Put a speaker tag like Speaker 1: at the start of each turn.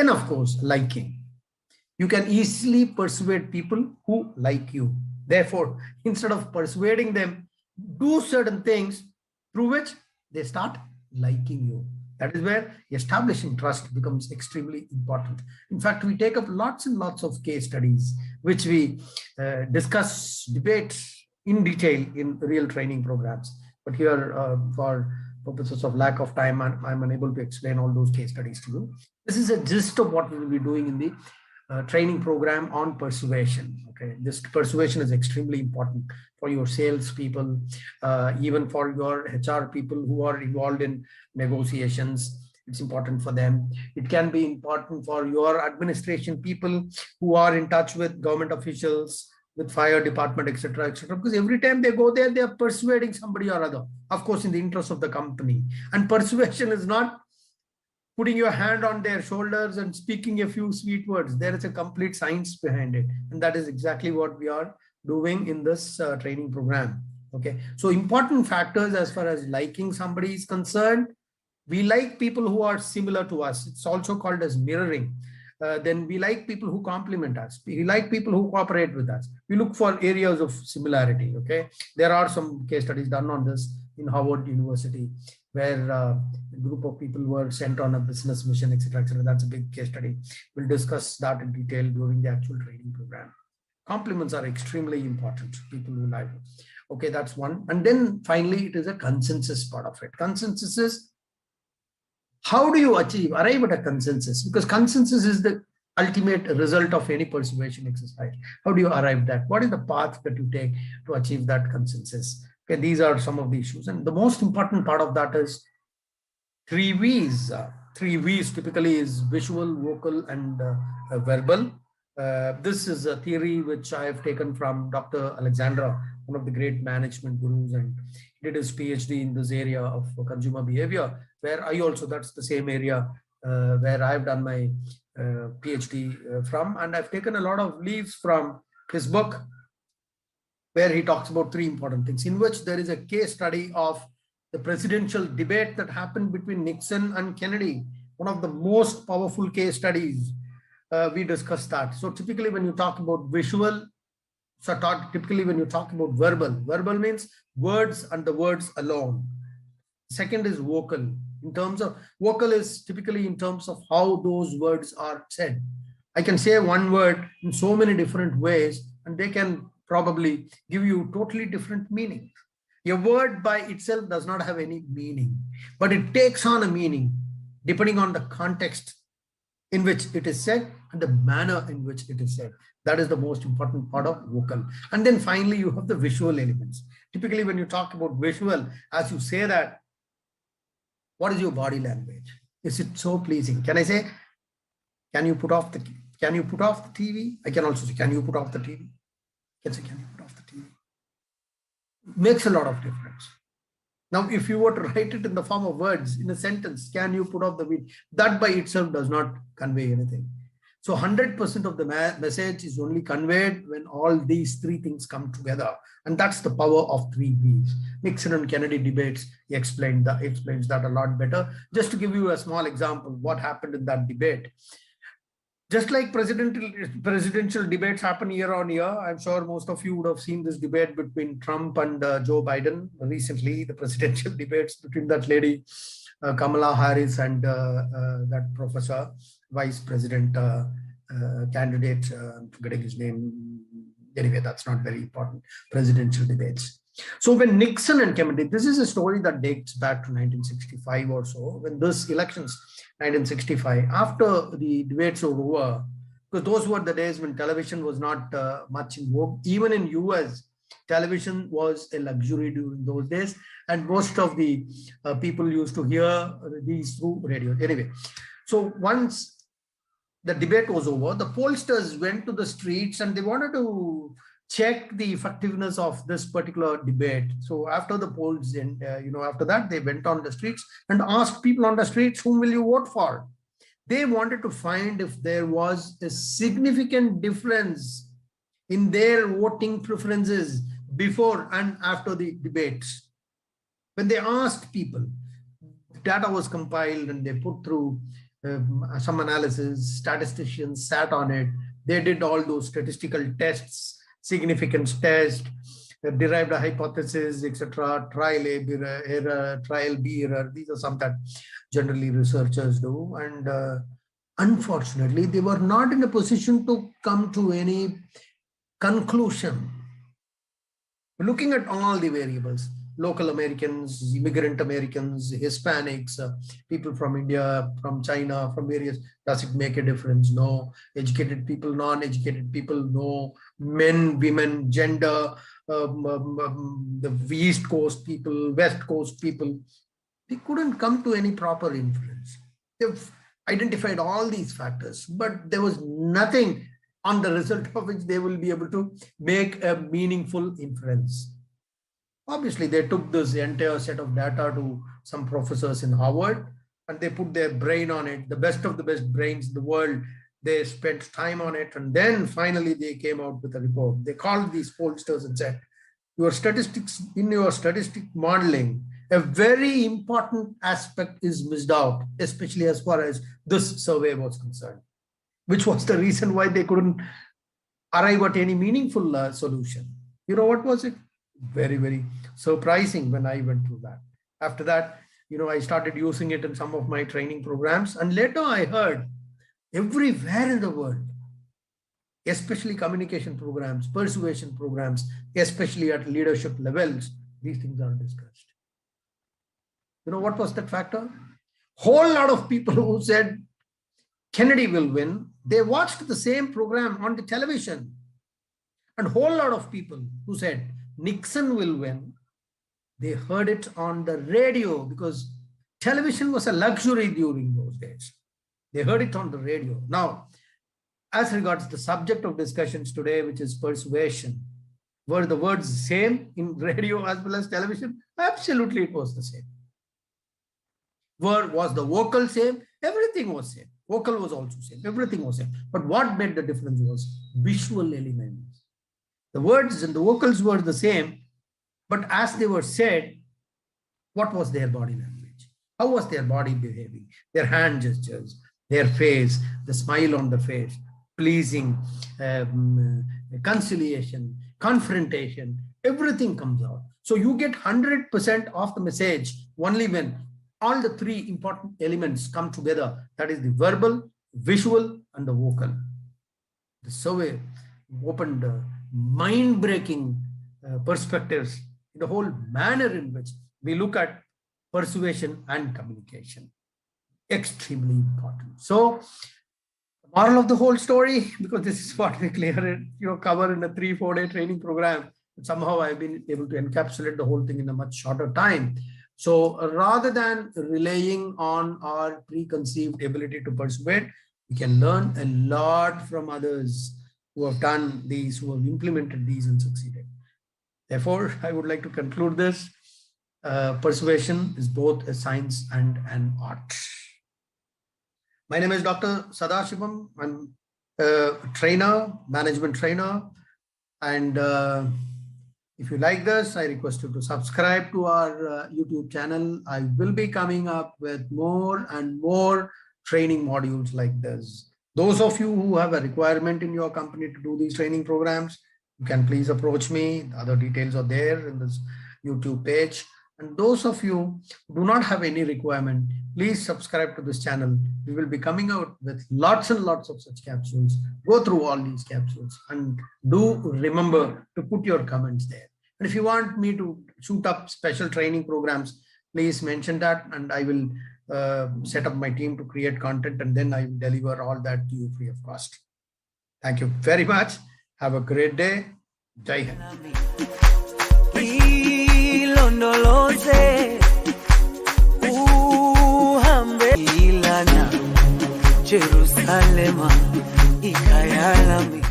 Speaker 1: then, of course, liking. You can easily persuade people who like you. Therefore, instead of persuading them, do certain things through which they start liking you. That is where establishing trust becomes extremely important. In fact, we take up lots and lots of case studies, which we discuss, debate in detail in real training programs. But here, for purposes of lack of time, I'm unable to explain all those case studies to you. This is a gist of what we will be doing in the training program on persuasion. Okay, this persuasion is extremely important for your sales people, even for your HR people who are involved in negotiations. It's important for them. It can be important for your administration people who are in touch with government officials, with fire department, etc., etc. Because every time they go there, they are persuading somebody or other, of course, in the interest of the company. And persuasion is not putting your hand on their shoulders and speaking a few sweet words. There is a complete science behind it. And that is exactly what we are doing in this training program. Okay. So important factors as far as liking somebody is concerned. We like people who are similar to us. It's also called as mirroring. Then we like people who complement us. We like people who cooperate with us. We look for areas of similarity. Okay. There are some case studies done on this in Harvard University, where a group of people were sent on a business mission, etc., etc. That's a big case study. We'll discuss that in detail during the actual training program. Compliments are extremely important. People who like. Okay, that's one. And then finally, it is a consensus part of it. Consensus is, how do you arrive at a consensus? Because consensus is the ultimate result of any persuasion exercise. How do you arrive at that? What is the path that you take to achieve that consensus? Okay, these are some of the issues. And the most important part of that is 3 V's. 3 V's typically is visual, vocal, and verbal. This is a theory which I have taken from Dr. Alexandra, one of the great management gurus, and he did his PhD in this area of consumer behavior, where I also, that's the same area where I've done my PhD from. And I've taken a lot of leaves from his book, where he talks about 3 important things, in which there is a case study of the presidential debate that happened between Nixon and Kennedy, one of the most powerful case studies. We discussed that. So typically when you talk about visual, typically when you talk about verbal means words and the words alone. Second is vocal. In terms of vocal is typically in terms of how those words are said. I can say one word in so many different ways, and they can probably give you totally different meaning. A word by itself does not have any meaning, but it takes on a meaning depending on the context in which it is said and the manner in which it is said. That is the most important part of vocal. And then finally, you have the visual elements. Typically, when you talk about visual, as you say that, what is your body language? Is it so pleasing? Can I say, can you put off the TV? I can also say, can you put off the TV? Can you put off the TV? Makes a lot of difference. Now, if you were to write it in the form of words in a sentence, can you put off the TV? That by itself does not convey anything. So 100% of the message is only conveyed when all these 3 things come together. And that's the power of 3 V's. Nixon and Kennedy debates explains that a lot better. Just to give you a small example, what happened in that debate. Just like presidential debates happen year on year, I'm sure most of you would have seen this debate between Trump and Joe Biden recently, the presidential debates between that lady, Kamala Harris, and that professor, vice president candidate, I'm forgetting his name. Anyway, that's not very important. Presidential debates. So when Nixon and Kennedy, this is a story that dates back to 1965 or so, when this elections, 1965, after the debates were over, because those were the days when television was not much in vogue. Even in US, television was a luxury during those days, and most of the people used to hear these through radio. Anyway, so once the debate was over, the pollsters went to the streets and they wanted to check the effectiveness of this particular debate. So after the polls, and after that, they went on the streets and asked people on the streets, whom will you vote for? They wanted to find if there was a significant difference in their voting preferences before and after the debates. When they asked people, data was compiled and they put through some analysis. Statisticians sat on it. They did all those statistical tests, significance test, derived a hypothesis, etc. Trial A, error, trial B error. These are some that generally researchers do. And unfortunately, they were not in a position to come to any conclusion. Looking at all the variables, local Americans, immigrant Americans, Hispanics, people from India, from China, from various, does it make a difference? No. Educated people, non-educated people, no. Men, women, gender, the East Coast people, West Coast people, they couldn't come to any proper inference. They've identified all these factors, but there was nothing on the result of which they will be able to make a meaningful inference. Obviously, they took this entire set of data to some professors in Harvard and they put their brain on it, the best of the best brains in the world. They spent time on it and then finally they came out with a report. They called these pollsters and said, your statistics, in your statistic modeling, a very important aspect is missed out, especially as far as this survey was concerned, which was the reason why they couldn't arrive at any meaningful solution. You know what was it? Very, very surprising when I went through that. After that, I started using it in some of my training programs. And later I heard everywhere in the world, especially communication programs, persuasion programs, especially at leadership levels, these things are discussed. You know what was that factor? Whole lot of people who said Kennedy will win, they watched the same program on the television. And whole lot of people who said Nixon will win, they heard it on the radio because television was a luxury during those days. They heard it on the radio. Now, as regards the subject of discussions today, which is persuasion, were the words the same in radio as well as television? Absolutely, it was the same. Was the vocal same? Everything was same. Vocal was also same. Everything was same. But what made the difference was visual elements. The words and the vocals were the same, but as they were said, what was their body language? How was their body behaving? Their hand gestures, their face, the smile on the face, pleasing, conciliation, confrontation, everything comes out. So you get 100% of the message only when all the three important elements come together. That is the verbal, visual, and the vocal. The survey opened mind-breaking perspectives in the whole manner in which we look at persuasion and communication. Extremely important. So, the moral of the whole story, because this is what we cover in a 3-4 day training program, but somehow I've been able to encapsulate the whole thing in a much shorter time. So rather than relying on our preconceived ability to persuade, we can learn a lot from others who have done these, who have implemented these and succeeded. Therefore, I would like to conclude this. Persuasion is both a science and an art. My name is Dr. Sadashivam. I'm a trainer, management trainer. And if you like this, I request you to subscribe to our YouTube channel. I will be coming up with more and more training modules like this. Those of you who have a requirement in your company to do these training programs, you can please approach me. The other details are there in this YouTube page. And those of you who do not have any requirement, please subscribe to this channel. We will be coming out with lots and lots of such capsules. Go through all these capsules and do remember to put your comments there. And if you want me to shoot up special training programs, please mention that and I will set up my team to create content and then I will deliver all that to you free of cost. Thank you very much. Have a great day. Jai Hind. Jerusalem, ikayalami.